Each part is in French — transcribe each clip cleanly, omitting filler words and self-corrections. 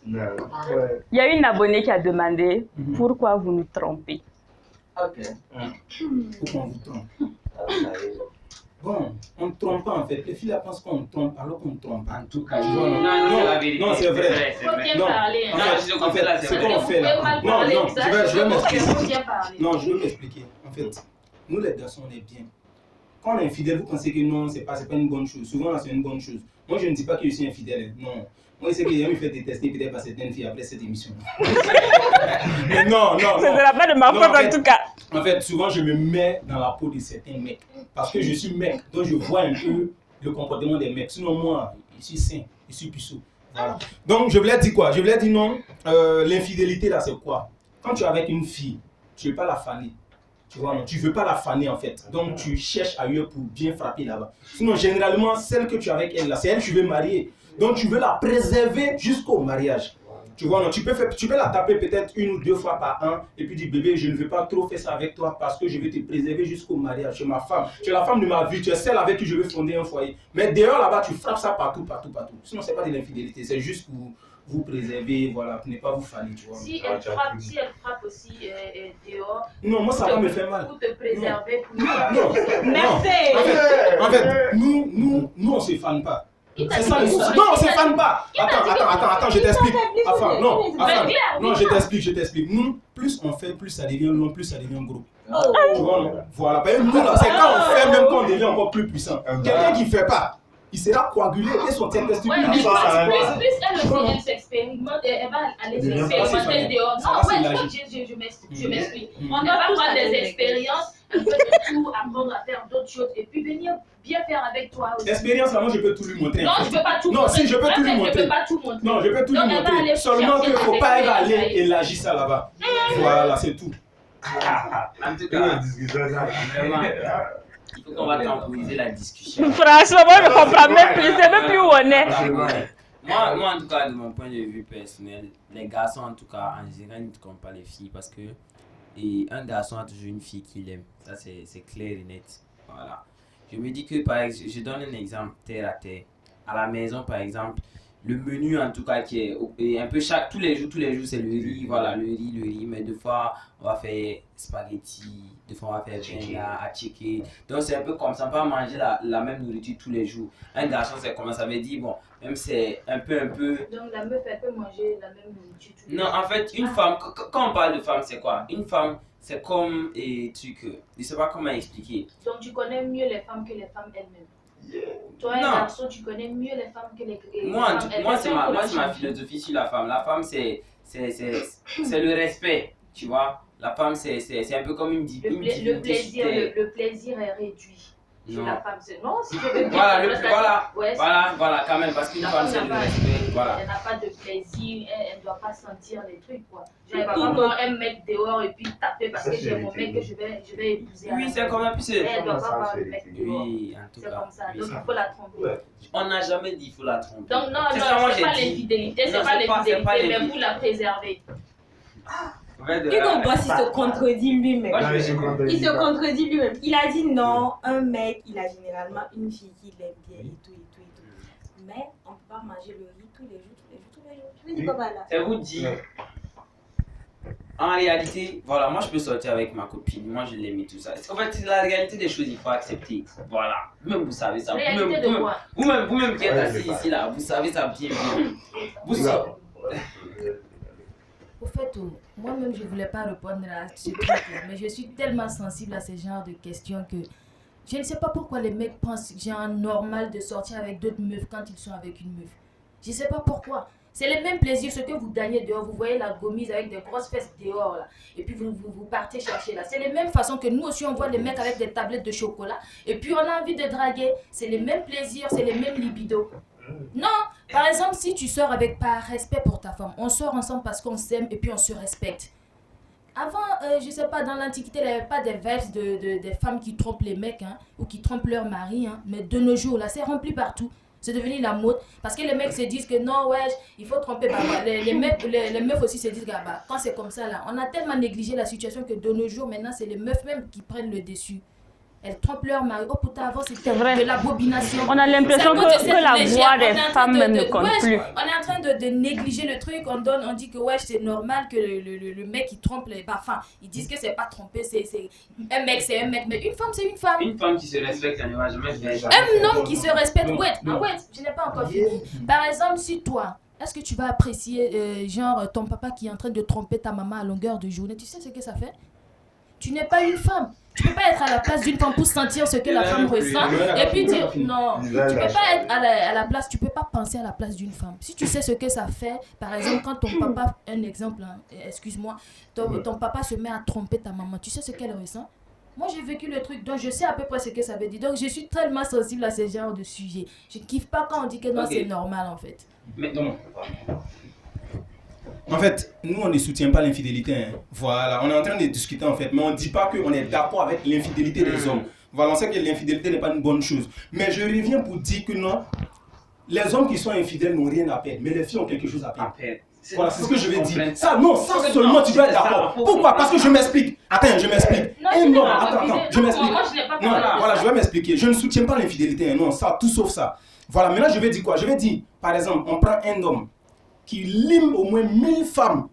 Il y a une abonnée qui a demandé pourquoi vous nous trompez. Ok. Pourquoi on vous trompe? Bon, on ne trompe pas en fait. Les filles pensent qu'on trompe alors qu'on ne trompe pas. En tout cas, non, c'est vrai. Il faut bien parler. En fait, ce qu'on fait là. Non, je vais m'expliquer. Non, je vais m'expliquer. En fait, nous les garçons, on est bien. Quand on est infidèle, vous pensez que non, c'est pas une bonne chose. Souvent, là, c'est une bonne chose. Moi, je ne dis pas que je suis infidèle. Non. Moi, c'est que j'ai me fait détester peut-être par certaines filles après cette émission. Mais non. Ce ne sera pas de ma faute en tout cas. En fait, souvent, je me mets dans la peau de certains mecs. Parce que je suis mec, donc je vois un peu le comportement des mecs. Sinon, moi, je suis sain, je suis puceau. Voilà. Donc, je voulais dire quoi? Je voulais dire non, l'infidélité là, c'est quoi? Quand tu es avec une fille, tu ne veux pas la faner. Tu vois, non, tu veux pas la faner en fait. Donc, tu cherches ailleurs pour bien frapper là-bas. Sinon, généralement, celle que tu as avec elle là, c'est elle que tu veux marier. Donc, tu veux la préserver jusqu'au mariage. Tu vois, non, tu peux la taper peut-être 1 ou 2 fois par an et puis dire bébé, je ne veux pas trop faire ça avec toi parce que je veux te préserver jusqu'au mariage. Tu es ma femme, tu es la femme de ma vie, tu es celle avec qui je veux fonder un foyer. Mais dehors là-bas, tu frappes ça partout. Sinon, ce n'est pas de l'infidélité, c'est juste pour vous préserver, voilà, pour ne pas vous faner, tu vois. Si elle frappe aussi dehors, non, moi ça va me faire mal. Pour te préserver, non. Merci. En fait, nous on ne se fane pas. C'est ça le souci. Non, on ne se fane pas. Attends, je t'explique. Non, je t'explique. Nous, plus on fait, plus ça devient long, plus ça devient gros. Tu vois, non? Voilà. Par exemple, nous, là, c'est quand on fait, même quand on devient encore plus puissant. Quelqu'un qui ne fait pas, il sera coagulé et son tête testicule. Plus elle s'expérimente, elle va aller s'expérimenter dehors. Non, je m'explique. On ne va pas prendre des expériences, elle peut tout apprendre à faire d'autres choses et puis venir bien faire avec toi aussi. L'expérience, là, moi, je peux tout lui montrer. Non, je ne peux pas tout montrer. Non, si, je peux tout lui montrer. Non, je peux tout lui montrer. Seulement qu'il ne faut pas aller élargir ça là-bas. Voilà, c'est tout. En tout cas, vraiment, il faut qu'on va temporiser la discussion. Franchement, moi, je ne comprends même plus. C'est même plus où on est. Moi, en tout cas, de mon point de vue personnel, les garçons, en tout cas, en général, ne trompent pas les filles parce que un garçon a toujours une fille qu'il aime. Ça, c'est clair et net. Voilà. Je me dis que, par exemple, je donne un exemple terre à terre. À la maison, par exemple, le menu, en tout cas, qui est un peu tous les jours, c'est le riz. Voilà, le riz. Mais deux fois, on va faire spaghetti. Deux fois, on va faire benga, attiqué. Donc, c'est un peu comme ça. On peut pas manger la même nourriture tous les jours. Un garçon, c'est comment ça veut dire, bon, même c'est un peu. Donc, la meuf, elle peut manger la même nourriture tous les jours. Non, en fait, une femme, quand on parle de femme, c'est quoi? Une femme, c'est comme je sais pas comment expliquer. Donc tu connais mieux les femmes que les femmes elles-mêmes. Toi, un garçon, tu connais mieux les femmes que les femmes elles-mêmes. Moi, c'est ma philosophie sur la femme. La femme, c'est le respect, tu vois. La femme, c'est un peu comme une divinité. Le plaisir est réduit. Non. La femme, c'est non, si je veux bien. Voilà, quand même, parce qu'une femme, c'est le respect. Voilà. Elle n'a pas de plaisir, elle ne doit pas sentir les trucs, quoi. Je ne vais pas prendre un mec dehors et puis taper parce que j'ai mon mec que je vais épouser. Oui, c'est comme ça, puis c'est. Elle ne doit pas avoir le mec dehors. Oui, en tout cas. C'est comme ça, donc il faut la tromper. On n'a jamais dit qu'il faut la tromper. Donc, non, c'est pas l'infidélité, mais vous la préservez. Hugo Boss, il se contredit lui-même. Il se contredit lui-même. Il a dit non, un mec, il a généralement une fille qui l'aime bien et tout. Mais on ne peut pas manger le riz tous les jours. Tu veux dire quoi par là? C'est vous dire. En réalité, voilà, moi je peux sortir avec ma copine, moi je l'aime et tout ça. En fait, c'est la réalité des choses, il faut accepter. Voilà, même vous savez ça. Vous-même qui êtes assis ici là, vous savez ça bien. Vous savez. Au fait, moi-même, je ne voulais pas répondre à ce truc-là, mais je suis tellement sensible à ce genre de questions que je ne sais pas pourquoi les mecs pensent genre normal de sortir avec d'autres meufs quand ils sont avec une meuf. Je ne sais pas pourquoi. C'est le même plaisir, ce que vous gagnez dehors. Vous voyez la gomise avec des grosses fesses dehors, là. Et puis vous partez chercher, là. C'est les mêmes façons que nous aussi, on voit les mecs avec des tablettes de chocolat. Et puis on a envie de draguer. C'est les mêmes plaisirs, c'est les mêmes libidos. Non, par exemple, si tu sors avec par respect pour ta femme, on sort ensemble parce qu'on s'aime et puis on se respecte. Avant, je sais pas, dans l'Antiquité, il n'y avait pas des vibes des femmes qui trompent les mecs, hein, ou qui trompent leur mari, hein, mais de nos jours, là, c'est rempli partout. C'est devenu la mode. Parce que les mecs se disent que non, ouais, il faut tromper. Les meufs aussi se disent que quand c'est comme ça, là, on a tellement négligé la situation que de nos jours, maintenant, c'est les meufs même qui prennent le dessus. elles trompent leur mari. Oh putain, avant c'était vrai. de l'abomination. On a l'impression que la voix des femmes même ne compte plus. On est en train de négliger le truc, on dit que ouais, c'est normal que le mec il trompe les... Enfin, ils disent que c'est pas trompé, c'est un mec, mais une femme c'est une femme. Une femme qui se respecte, elle ne va jamais faire. Un homme qui se respecte, je n'ai pas encore fini. Par exemple, si toi, est-ce que tu vas apprécier genre ton papa qui est en train de tromper ta maman à longueur de journée? Tu sais ce que ça fait? Tu n'es pas une femme. Tu peux pas être à la place d'une femme pour sentir ce que la femme ressent et puis dire non. Tu peux pas être à la place, tu peux pas penser à la place d'une femme. Si tu sais ce que ça fait, par exemple, quand ton papa, un exemple, hein, excuse-moi, ton papa se met à tromper ta maman, tu sais ce qu'elle ressent? Moi, j'ai vécu le truc, donc je sais à peu près ce que ça veut dire. Donc, je suis tellement sensible à ce genre de sujet. Je ne kiffe pas quand on dit que non, c'est normal, en fait. Mais non. En fait, nous, on ne soutient pas l'infidélité. Hein. Voilà, on est en train de discuter, en fait. Mais on ne dit pas qu'on est d'accord avec l'infidélité des hommes. Voilà, on sait que l'infidélité n'est pas une bonne chose. Mais je reviens pour dire que non, les hommes qui sont infidèles n'ont rien à perdre. Mais les filles ont quelque chose à perdre. Voilà, c'est ce que je vais dire. Ça, non, ça seulement, tu dois être d'accord. Pourquoi? Parce que je m'explique. Attends, je m'explique. Non, attends, je m'explique. Non, voilà, je vais m'expliquer. Je ne soutiens pas l'infidélité. Non, ça, tout sauf ça. Voilà, maintenant, je vais dire quoi? Je vais dire, par exemple, on prend un homme qui lime au moins 1000 femmes.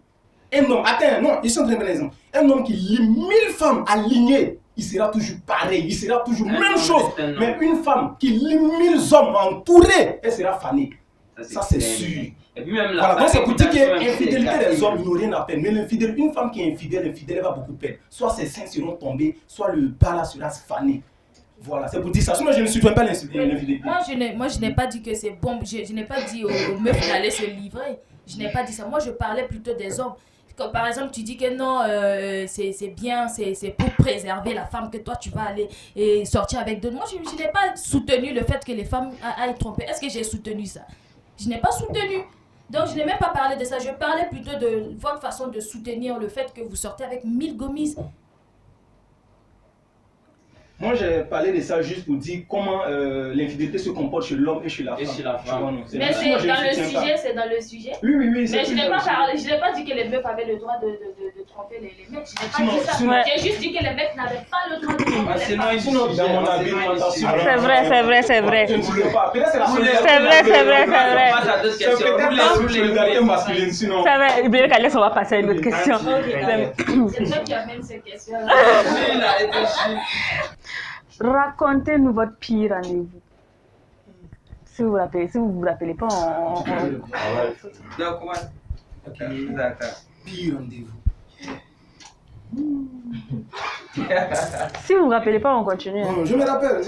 Un homme, attends, non, ils sont en train de donner l'exemple. Un homme qui lime 1000 femmes alignées, il sera toujours pareil, il sera toujours même chose. Mais une femme qui lime 1000 hommes entourés, elle sera fanée. Ça, c'est sûr. Et puis même voilà, donc c'est pour dire que l'infidélité des hommes, ils n'ont rien à perdre. Mais une femme qui est infidèle, elle va beaucoup perdre. Soit ses seins seront tombés, soit le bas sera fané. Voilà, c'est pour dire ça. Sinon, je ne soutiens pas l'infidélité. Moi, je n'ai pas dit que c'est bon. Je n'ai pas dit aux meufs d'aller se livrer. Je n'ai pas dit ça. Moi, je parlais plutôt des hommes. Comme par exemple, tu dis que non, c'est bien, c'est pour préserver la femme que toi, tu vas aller et sortir avec d'autres. Moi, je n'ai pas soutenu le fait que les femmes aillent tromper. Est-ce que j'ai soutenu ça? Je n'ai pas soutenu. Donc, je n'ai même pas parlé de ça. Je parlais plutôt de votre façon de soutenir le fait que vous sortez avec 1000 gommises. Moi, j'ai parlé de ça juste pour dire comment l'infidélité se comporte chez l'homme et chez la femme. Mais c'est dans le sujet. Oui. Mais je n'ai pas parlé, je n'ai pas dit que les meufs avaient le droit de tromper les mecs. Je n'ai pas dit ça. J'ai juste dit que les mecs n'avaient pas le droit de tromper les femmes. Sinon, dans mon avis, c'est vrai. C'est vrai. C'est vrai. Bien qu'Alex, on va passer à une autre question. C'est toi qui amène ces questions-là. Racontez-nous votre pire rendez-vous. Si vous vous rappelez pas, Pire rendez-vous. Si vous vous rappelez pas, on continue. Bon, je me rappelle.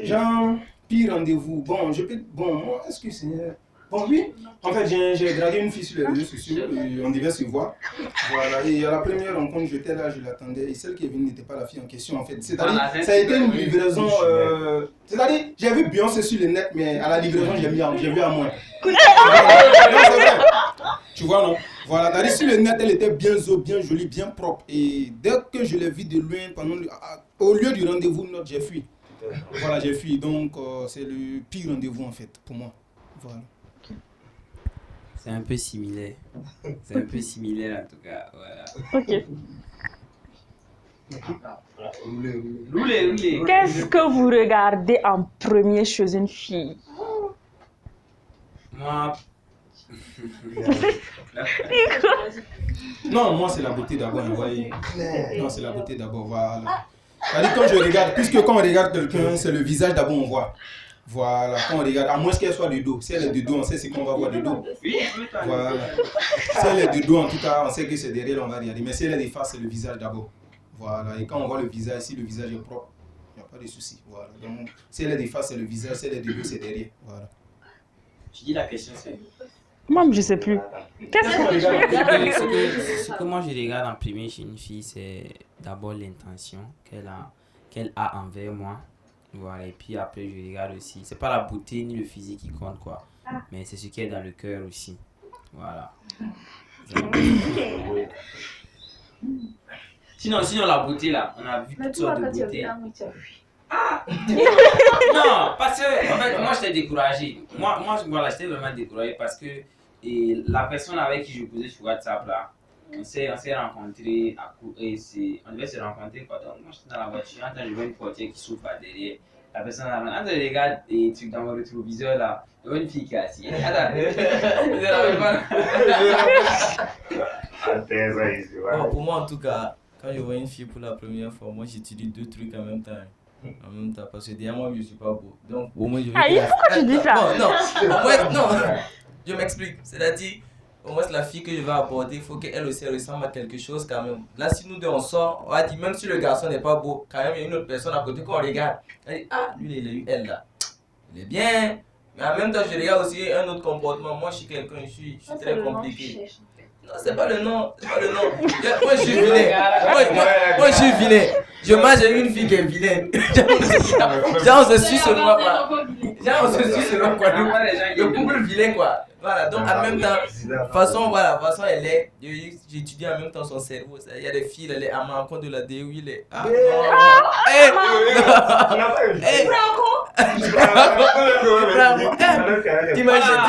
Genre, pire rendez-vous. Bon, moi, est-ce que c'est... Bon, oui. En fait, j'ai dragué une fille sur les réseaux sociaux et on devait se voir. Voilà. Et à la première rencontre, j'étais là, je l'attendais. Et celle qui est venue n'était pas la fille en question, en fait. C'est-à-dire, ça a été une livraison... C'est-à-dire, j'ai vu Beyoncé sur le net, mais à la livraison, j'ai vu à moi. Non, c'est vrai. Tu vois, non? Voilà. C'est-à-dire, sur le net, elle était bien jolie, bien propre. Et dès que je l'ai vue de loin, au lieu du rendez-vous, j'ai fui. Voilà, j'ai fui. Donc, c'est le pire rendez-vous, en fait, pour moi. Voilà. C'est un peu similaire. C'est un peu similaire en tout cas. Voilà. Ok. Roulez. Qu'est-ce que vous regardez en premier chez une fille? Moi. Non, moi c'est la beauté d'abord, vous voyez. Non, c'est la beauté d'abord, voilà. C'est-à-dire quand je regarde, puisque quand on regarde quelqu'un, c'est le visage d'abord on voit. Voilà, quand on regarde, à moins qu'elle soit de dos. Si elle est de dos, on sait ce qu'on va voir de dos. Voilà. Si elle est de dos, en tout cas, on sait que c'est derrière, on va regarder. Mais si elle est de face, c'est le visage d'abord. Voilà, et quand on voit le visage, si le visage est propre, il n'y a pas de souci. Voilà. Donc, si elle est de face, c'est le visage, si elle est de dos, c'est derrière. Voilà. Tu dis la question, c'est... Moi, je ne sais plus. Qu'est-ce que Ce que moi je regarde en premier chez une fille, c'est d'abord l'intention qu'elle a envers moi. Voilà, et puis après je regarde aussi, c'est pas la beauté ni le physique qui compte quoi, mais c'est ce qui est dans le cœur aussi. Voilà. Sinon la beauté là, on a vu toutes sortes de beauté. Non, parce que en fait moi j'étais découragé. Moi voilà, j'étais vraiment découragé parce que la personne avec qui je posais sur WhatsApp là, On s'est rencontrés on devait se rencontrer quoi. Donc moi j'étais dans la voiture, j'entends je vois une portière qui s'ouvre par derrière. La personne là, quand je regarde des trucs dans mon rétroviseur là, il y a une fille qui est assise. Attends, Bon, pour moi en tout cas, quand je vois une fille pour la première fois, moi j'utilise 2 trucs en même temps. Parce que derrière moi je suis pas beau. Donc au moins je veux pourquoi tu dis ça? Non, au moins, non. Je m'explique. C'est-à-dire, au moins la fille que je vais aborder, il faut qu'elle aussi ressemble à quelque chose quand même. Là, si nous deux on sort, on va dire, même si le garçon n'est pas beau, quand même il y a une autre personne à côté qu'on regarde. Elle dit, ah, lui il a eu elle là. Il est bien. Mais en même temps, je regarde aussi un autre comportement. Moi je suis quelqu'un, je suis très compliqué. Non, c'est pas le nom, Moi je suis vilain. Moi je suis vilain. Je mange avec une fille qui est vilaine. Genre on se suit selon quoi. Le couple vilain quoi. Voilà, donc en même temps, façon elle est. J'étudie en même temps son cerveau. Il y a des filles, elle est à ma rencontre de la DU, il est. Ah T'imagines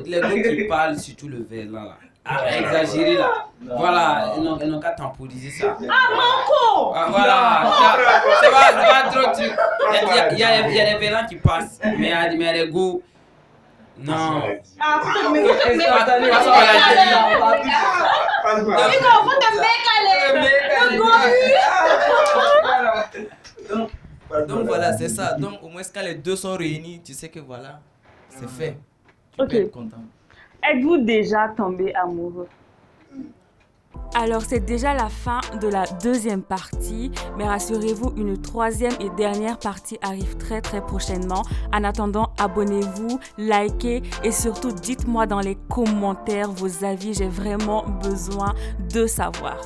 les gars qui parlent sur tout le verre là. Exagéré là. Voilà, ils n'ont qu'à temporiser ça. Voilà, c'est pas trop truc. Il y a des verres qui passent, mais il y a des goûts. Non. Donc voilà, c'est ça. Donc au moins quand les deux sont réunis, tu sais que voilà, c'est fait. Ok. Tu peux être content. Êtes-vous déjà tombé amoureux? Alors c'est déjà la fin de la deuxième partie, mais rassurez-vous, une troisième et dernière partie arrive très très prochainement. En attendant, abonnez-vous, likez et surtout dites-moi dans les commentaires vos avis, j'ai vraiment besoin de savoir.